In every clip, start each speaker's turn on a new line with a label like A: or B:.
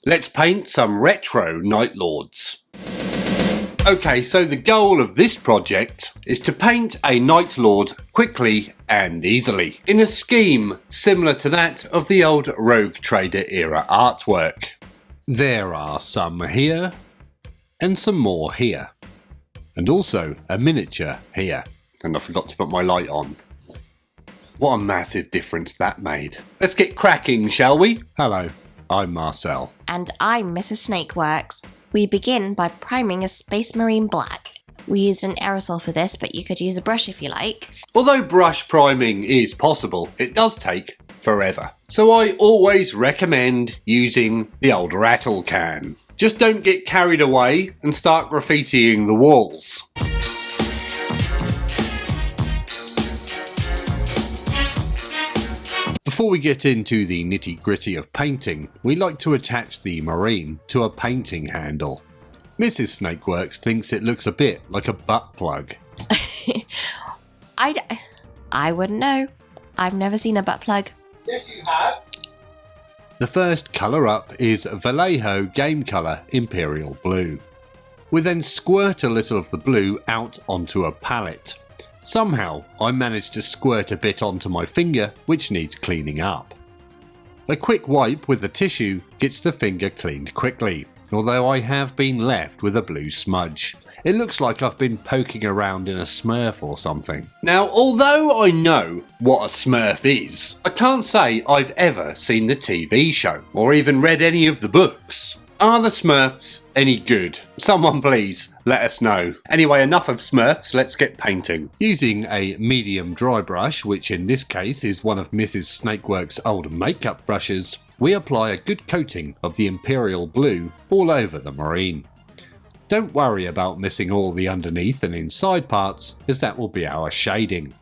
A: Let's paint some retro Night Lords. Okay, so the goal of this project is to paint a Night Lord quickly and easily, in a scheme similar to that of the old Rogue Trader era artwork. There are some here, and some more here, and also a miniature here. And I forgot to put my light on. What a massive difference that made. Let's get cracking, shall we? Hello, I'm Marcel.
B: And I'm Mrs. Snakeworks. We begin by priming a Space Marine black. We used an aerosol for this, but you could use a brush if you like.
A: Although brush priming is possible, it does take forever. So I always recommend using the old rattle can. Just don't get carried away and start graffitiing the walls. Before we get into the nitty-gritty of painting, we like to attach the marine to a painting handle. Mrs. Snakeworks thinks it looks a bit like a butt plug.
B: I wouldn't know. I've never seen a butt plug.
C: Yes, you have.
A: The first colour up is Vallejo Game Color Imperial Blue. We then squirt a little of the blue out onto a palette. Somehow I managed to squirt a bit onto my finger, which needs cleaning up. A quick wipe with the tissue gets the finger cleaned quickly, although I have been left with a blue smudge. It looks like I've been poking around in a Smurf or something. Now, although I know what a Smurf is, I can't say I've ever seen the TV show or even read any of the books. Are the Smurfs any good? Someone please let us know. Anyway, enough of Smurfs, let's get painting. Using a medium dry brush, which in this case is one of Mrs. Snakeworks' old makeup brushes, we apply a good coating of the Imperial Blue all over the marine. Don't worry about missing all the underneath and inside parts, as that will be our shading.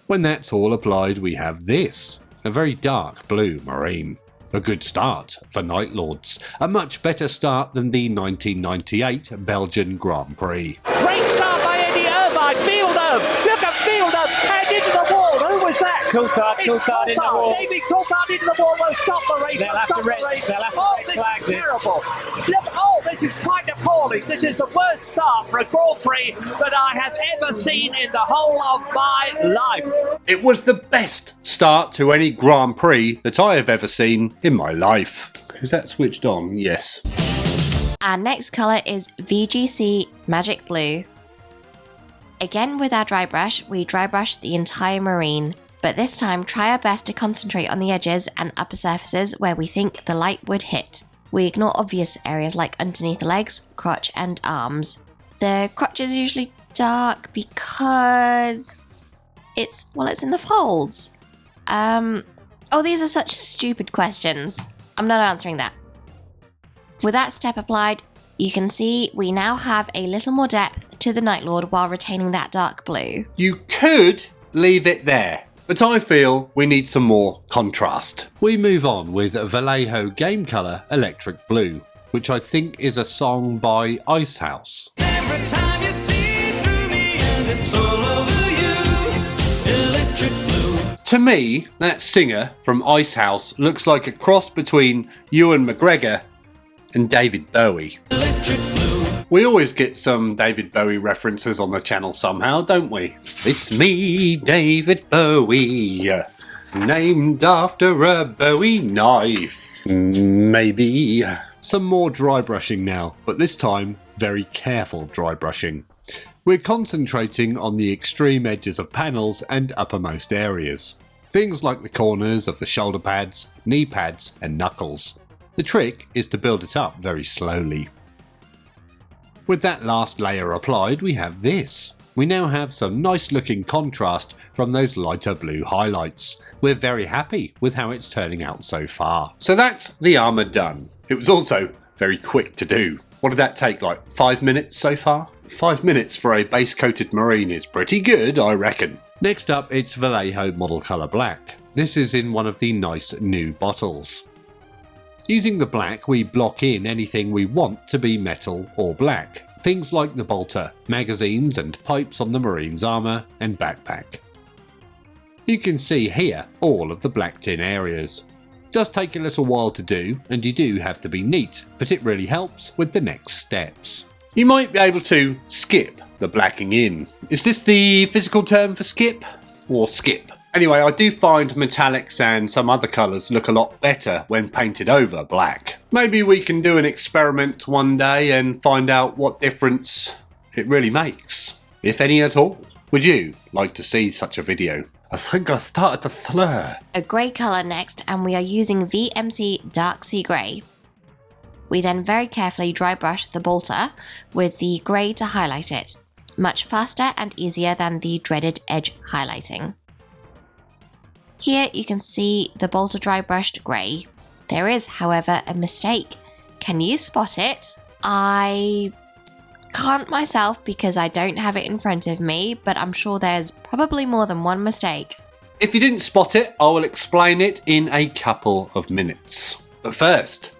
A: When that's all applied, we have this, a very dark blue marine. A good start for Night Lords. A much better start than the 1998 Belgian Grand Prix.
C: Great start by Eddie Irvine. Fielder. Look at Fielder. Head into the wall. Who was that? Coulthard in the wall. David Coulthard into the wall. Will stop the race. They'll have to red flag this. Terrible. Look, this is quite appalling. This is the worst start for a Grand Prix that I have ever seen in the whole of my life.
A: It was the best start to any Grand Prix that I have ever seen in my life. Is that switched on? Yes.
B: Our next colour is VGC Magic Blue. Again with our dry brush, we dry brush the entire marine, but this time try our best to concentrate on the edges and upper surfaces where we think the light would hit. We ignore obvious areas like underneath the legs, crotch and arms. The crotch is usually dark because it's in the folds. These are such stupid questions. I'm not answering that. With that step applied, you can see we now have a little more depth to the Night Lord while retaining that dark blue.
A: You could leave it there, but I feel we need some more contrast. We move on with Vallejo Game Color Electric Blue, which I think is a song by Icehouse. Every time you see through me and it's all over you, electric blue. To me, that singer from Icehouse looks like a cross between Ewan McGregor and David Bowie. We always get some David Bowie references on the channel somehow, don't we? It's me, David Bowie, named after a Bowie knife, maybe. Some more dry brushing now, but this time very careful dry brushing. We're concentrating on the extreme edges of panels and uppermost areas. Things like the corners of the shoulder pads, knee pads and knuckles. The trick is to build it up very slowly. With that last layer applied, we have this. We now have some nice looking contrast from those lighter blue highlights. We're very happy with how it's turning out so far. So that's the armour done. It was also very quick to do. What did that take, like 5 minutes so far? 5 minutes for a base coated marine is pretty good, I reckon. Next up, it's Vallejo Model Colour Black. This is in one of the nice new bottles. Using the black, we block in anything we want to be metal or black. Things like the bolter, magazines and pipes on the Marine's armour and backpack. You can see here all of the blacked in areas. Does take a little while to do, and you do have to be neat, but it really helps with the next steps. You might be able to skip the blacking in. Is this the physical term for skip? Or skip? Anyway, I do find metallics and some other colours look a lot better when painted over black. Maybe we can do an experiment one day and find out what difference it really makes, if any at all. Would you like to see such a video? I think I started to slur.
B: A grey colour next, and we are using VMC Dark Sea Grey. We then very carefully dry brush the bolter with the grey to highlight it. Much faster and easier than the dreaded edge highlighting. Here you can see the bolter dry brushed grey. There is, however, a mistake. Can you spot it? I can't myself because I don't have it in front of me, but I'm sure there's probably more than one mistake.
A: If you didn't spot it, I will explain it in a couple of minutes. But first,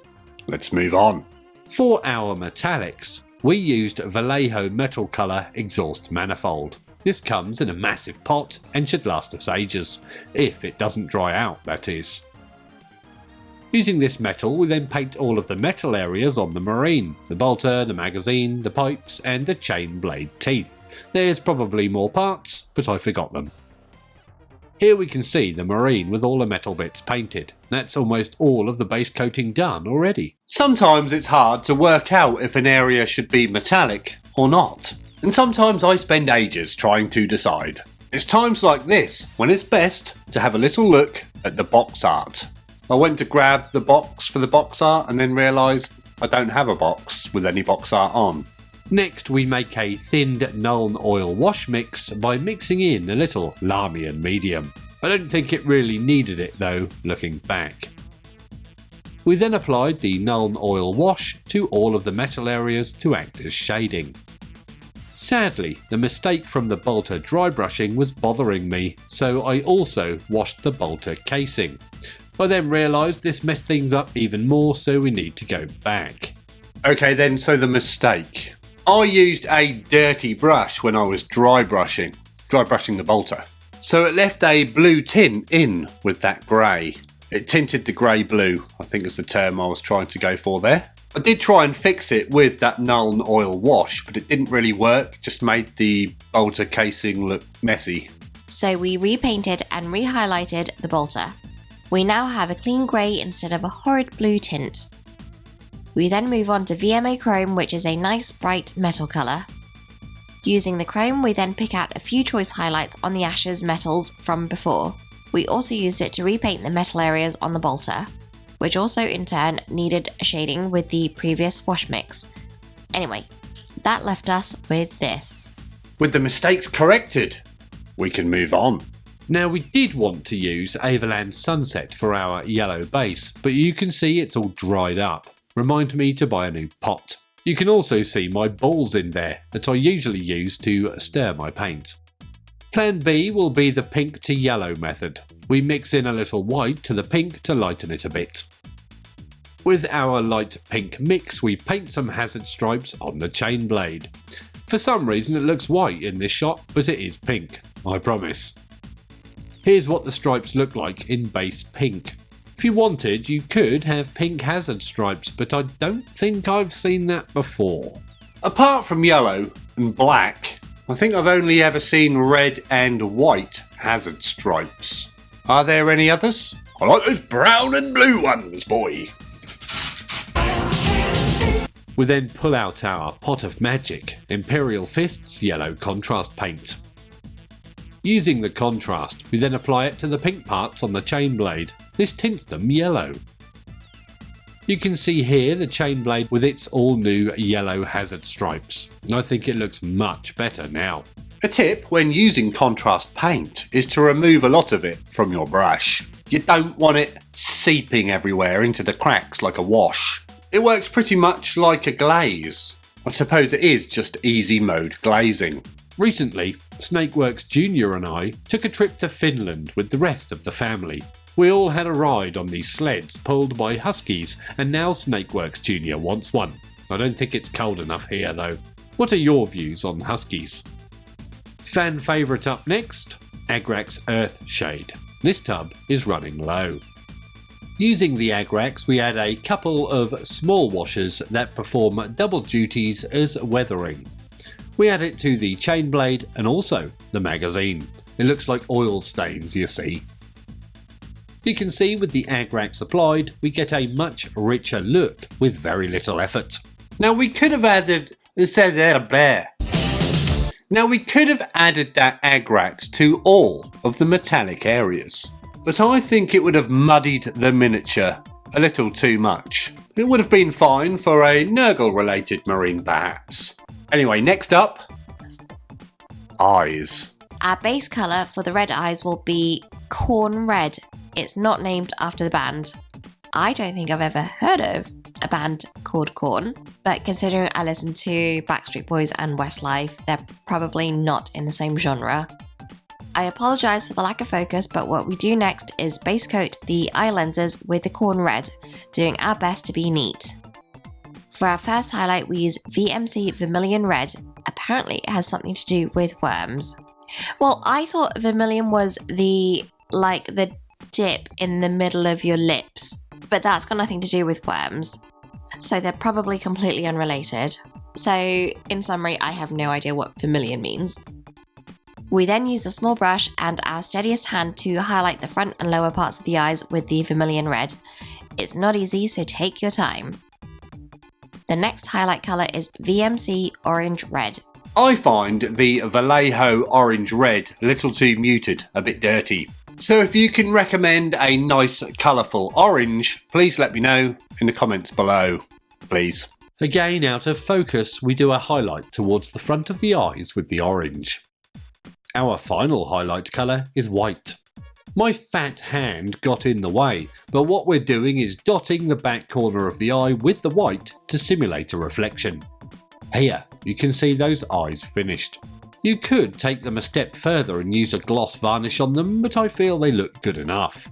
A: let's move on. For our metallics, we used Vallejo metal colour exhaust manifold. This comes in a massive pot and should last us ages, if it doesn't dry out, that is. Using this metal, we then paint all of the metal areas on the marine, the bolter, the magazine, the pipes and the chain blade teeth. There's probably more parts, but I forgot them. Here we can see the marine with all the metal bits painted. That's almost all of the base coating done already. Sometimes it's hard to work out if an area should be metallic or not, and sometimes I spend ages trying to decide. It's times like this when it's best to have a little look at the box art. I went to grab the box for the box art and then realised I don't have a box with any box art on. Next we make a thinned Nuln oil wash mix by mixing in a little Lahmian medium. I don't think it really needed it though, looking back. We then applied the Nuln oil wash to all of the metal areas to act as shading. Sadly, the mistake from the bolter dry brushing was bothering me, so I also washed the bolter casing. I then realised this messed things up even more, so we need to go back. Okay then, so the mistake. I used a dirty brush when I was dry brushing the bolter. So it left a blue tint in with that grey. It tinted the grey blue, I think is the term I was trying to go for there. I did try and fix it with that Nuln oil wash, but it didn't really work, just made the bolter casing look messy.
B: So we repainted and re-highlighted the bolter. We now have a clean grey instead of a horrid blue tint. We then move on to VMA Chrome, which is a nice bright metal colour. Using the chrome, we then pick out a few choice highlights on the Ashes metals from before. We also used it to repaint the metal areas on the bolter, which also in turn needed shading with the previous wash mix. Anyway, that left us with this.
A: With the mistakes corrected, we can move on. Now we did want to use Avalanche Sunset for our yellow base, but you can see it's all dried up. Remind me to buy a new pot. You can also see my balls in there that I usually use to stir my paint. Plan B will be the pink to yellow method. We mix in a little white to the pink to lighten it a bit. With our light pink mix, we paint some hazard stripes on the chain blade. For some reason it looks white in this shot, but it is pink, I promise. Here's what the stripes look like in base pink. If you wanted, you could have pink hazard stripes, but I don't think I've seen that before. Apart from yellow and black, I think I've only ever seen red and white hazard stripes. Are there any others? I like those brown and blue ones, boy. We then pull out our pot of magic, Imperial Fists yellow contrast paint. Using the contrast, we then apply it to the pink parts on the chain blade. This tints them yellow. You can see here the chain blade with its all new yellow hazard stripes. I think it looks much better now. A tip when using contrast paint is to remove a lot of it from your brush. You don't want it seeping everywhere into the cracks like a wash. It works pretty much like a glaze. I suppose it is just easy mode glazing. Recently, Snakeworks Jr. and I took a trip to Finland with the rest of the family. We all had a ride on these sleds pulled by huskies, and now Snakeworks Jr. wants one. I don't think it's cold enough here though. What are your views on huskies? Fan favourite up next, Agrax Earth Shade. This tub is running low. Using the Agrax, we add a couple of small washers that perform double duties as weathering. We add it to the chain blade and also the magazine. It looks like oil stains, you see. You can see with the Agrax applied, we get a much richer look with very little effort. Now we could have added that Agrax to all of the metallic areas, but I think it would have muddied the miniature a little too much. It would have been fine for a Nurgle related marine perhaps. Anyway, next up, eyes.
B: Our base colour for the red eyes will be Korn Red. It's not named after the band. I don't think I've ever heard of a band called Korn, but considering I listen to Backstreet Boys and Westlife, they're probably not in the same genre. I apologise for the lack of focus, but what we do next is base coat the eye lenses with the Korn Red, doing our best to be neat. For our first highlight, we use VMC Vermilion Red. Apparently it has something to do with worms. Well, I thought vermilion was the dip in the middle of your lips, but that's got nothing to do with worms. So they're probably completely unrelated. So in summary, I have no idea what vermilion means. We then use a small brush and our steadiest hand to highlight the front and lower parts of the eyes with the Vermilion Red. It's not easy, so take your time. The next highlight colour is VMC Orange Red.
A: I find the Vallejo Orange Red a little too muted, a bit dirty. So if you can recommend a nice colourful orange, please let me know in the comments below, please. Again, out of focus, we do a highlight towards the front of the eyes with the orange. Our final highlight colour is white. My fat hand got in the way, but what we're doing is dotting the back corner of the eye with the white to simulate a reflection. Here, you can see those eyes finished. You could take them a step further and use a gloss varnish on them, but I feel they look good enough.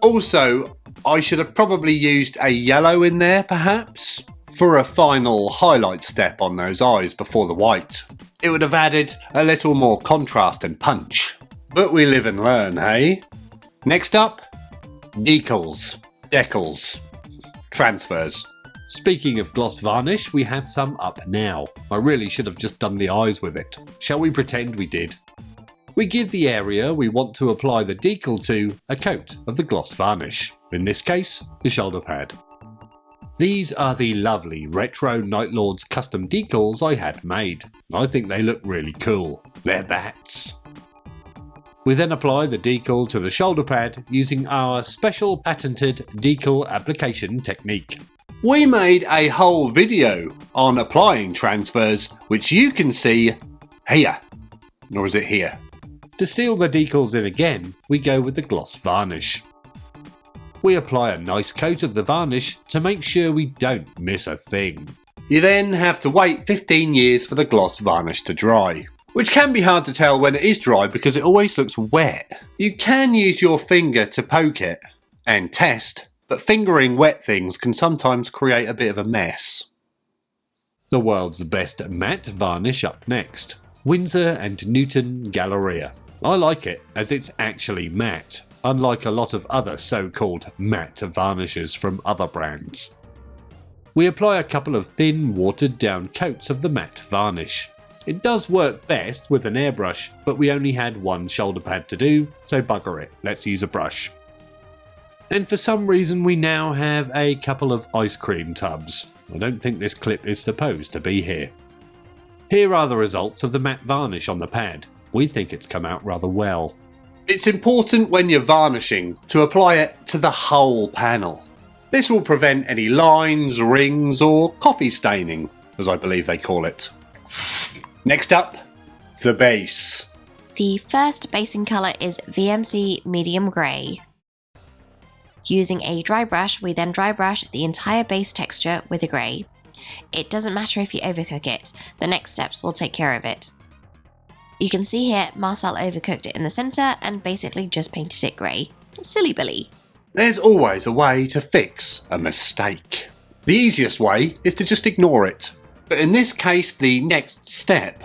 A: Also, I should have probably used a yellow in there perhaps, for a final highlight step on those eyes before the white. It would have added a little more contrast and punch. But we live and learn, hey? Next up, decals, transfers. Speaking of gloss varnish, we have some up now. I really should have just done the eyes with it. Shall we pretend we did? We give the area we want to apply the decal to a coat of the gloss varnish, in this case, the shoulder pad. These are the lovely retro Night Lords custom decals I had made. I think they look really cool. They're bats. We then apply the decal to the shoulder pad using our special patented decal application technique. We made a whole video on applying transfers, which you can see here. Or is it here? To seal the decals in again, we go with the gloss varnish. We apply a nice coat of the varnish to make sure we don't miss a thing. You then have to wait 15 years for the gloss varnish to dry, which can be hard to tell when it is dry because it always looks wet. You can use your finger to poke it and test, but fingering wet things can sometimes create a bit of a mess. The world's best matte varnish up next, Winsor & Newton Galleria. I like it as it's actually matte, unlike a lot of other so-called matte varnishes from other brands. We apply a couple of thin, watered-down coats of the matte varnish. It does work best with an airbrush, but we only had one shoulder pad to do, so bugger it, let's use a brush. And for some reason we now have a couple of ice cream tubs. I don't think this clip is supposed to be here. Here are the results of the matte varnish on the pad. We think it's come out rather well. It's important when you're varnishing to apply it to the whole panel. This will prevent any lines, rings or coffee staining, as I believe they call it. Next up, the base.
B: The first basing colour is VMC Medium Grey. Using a dry brush, we then dry brush the entire base texture with a grey. It doesn't matter if you overcook it, the next steps will take care of it. You can see here Marcel overcooked it in the centre and basically just painted it grey. Silly Billy.
A: There's always a way to fix a mistake. The easiest way is to just ignore it. But in this case, the next step,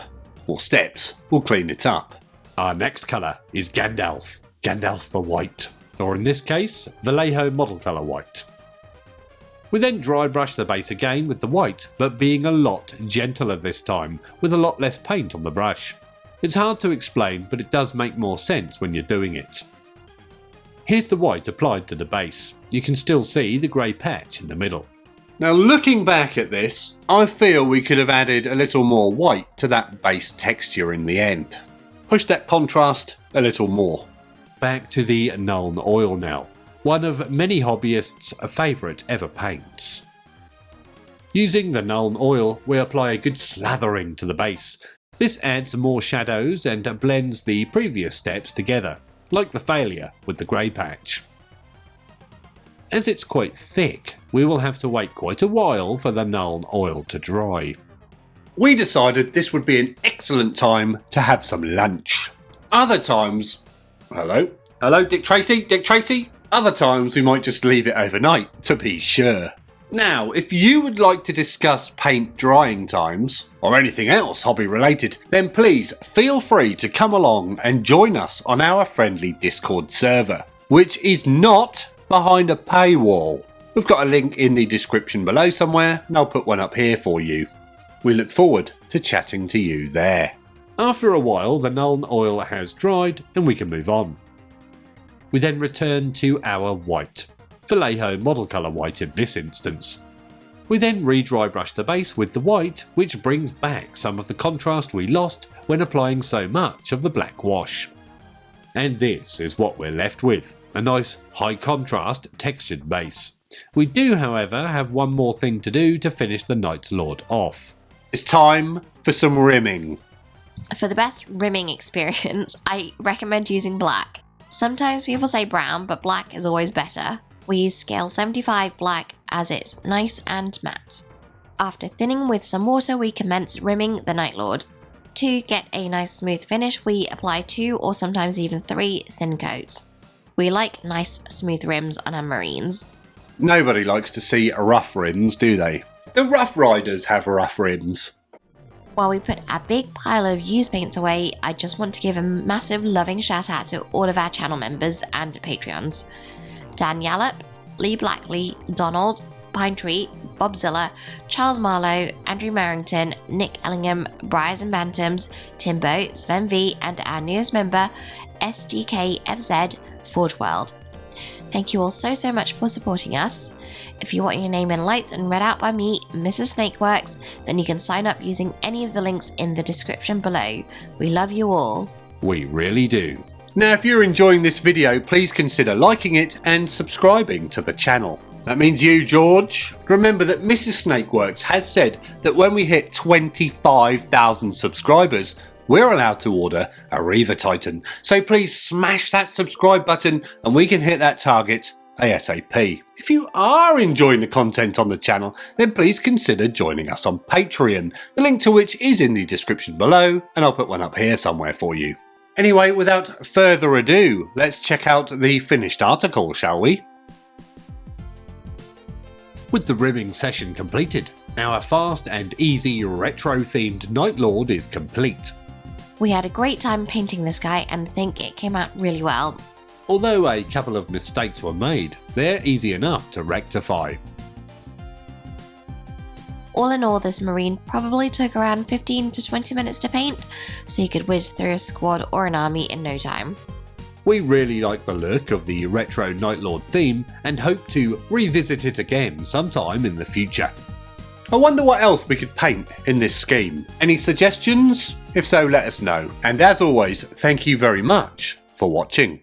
A: or steps, will clean it up. Our next colour is Gandalf. Gandalf the White. or in this case, Vallejo model colour white. We then dry brush the base again with the white, but being a lot gentler this time, with a lot less paint on the brush. It's hard to explain, but it does make more sense when you're doing it. Here's the white applied to the base. You can still see the grey patch in the middle.
D: Now looking back at this, I feel we could have added a little more white to that base texture in the end. Push that contrast a little more.
A: Back to the Nuln Oil now, one of many hobbyists' favourite ever paints. Using the Nuln Oil, we apply a good slathering to the base. This adds more shadows and blends the previous steps together, like the failure with the grey patch. As it's quite thick, we will have to wait quite a while for the Nuln Oil to dry.
D: We decided this would be an excellent time to have some lunch. Other times... Hello? Hello, Dick Tracy? Dick Tracy? Other times we might just leave it overnight, to be sure. Now, if you would like to discuss paint drying times, or anything else hobby related, then please feel free to come along and join us on our friendly Discord server, which is not behind a paywall. We've got a link in the description below somewhere, and I'll put one up here for you. We look forward to chatting to you there.
A: After a while, the Nuln Oil has dried and we can move on. We then return to our white, Vallejo model colour white in this instance. We then re-dry brush the base with the white, which brings back some of the contrast we lost when applying so much of the black wash. And this is what we're left with, a nice high contrast textured base. We do, however, have one more thing to do to finish the Night Lord off.
D: It's time for some rimming.
B: For the best rimming experience, I recommend using black. Sometimes people say brown, but black is always better. We use scale 75 black as it's nice and matte. After thinning with some water, we commence rimming the Night Lord. To get a nice smooth finish, we apply 2 or sometimes even 3 thin coats. We like nice smooth rims on our marines.
D: Nobody likes to see rough rims, do they? The Rough Riders have rough rims.
B: While we put a big pile of used paints away, I just want to give a massive loving shout out to all of our channel members and Patreons. Dan Yallop, Lee Blackley, Donald, Pine Tree, Bob Zilla, Charles Marlowe, Andrew Merrington, Nick Ellingham, Briars and Bantams, Timbo, Sven V, and our newest member, SDKFZ, Forge World. Thank you all so much for supporting us. If you want your name in lights and read out by me, Mrs. Snakeworks, then you can sign up using any of the links in the description below. We love you all.
A: We really do.
D: Now if you're enjoying this video, please consider liking it and subscribing to the channel. That means you, George. Remember that Mrs. Snakeworks has said that when we hit 25,000 subscribers, we're allowed to order a Reaver Titan. So please smash that subscribe button and we can hit that target ASAP. If you are enjoying the content on the channel, then please consider joining us on Patreon, the link to which is in the description below, and I'll put one up here somewhere for you. Anyway, without further ado, let's check out the finished article, shall we?
A: With the rimming session completed, our fast and easy retro-themed Night Lord is complete.
B: We had a great time painting this guy and think it came out really well.
A: Although a couple of mistakes were made, they're easy enough to rectify.
B: All in all, this marine probably took around 15 to 20 minutes to paint, so you could whiz through a squad or an army in no time.
A: We really like the look of the retro Night Lord theme and hope to revisit it again sometime in the future.
D: I wonder what else we could paint in this scheme. Any suggestions? If so, let us know. And as always, thank you very much for watching.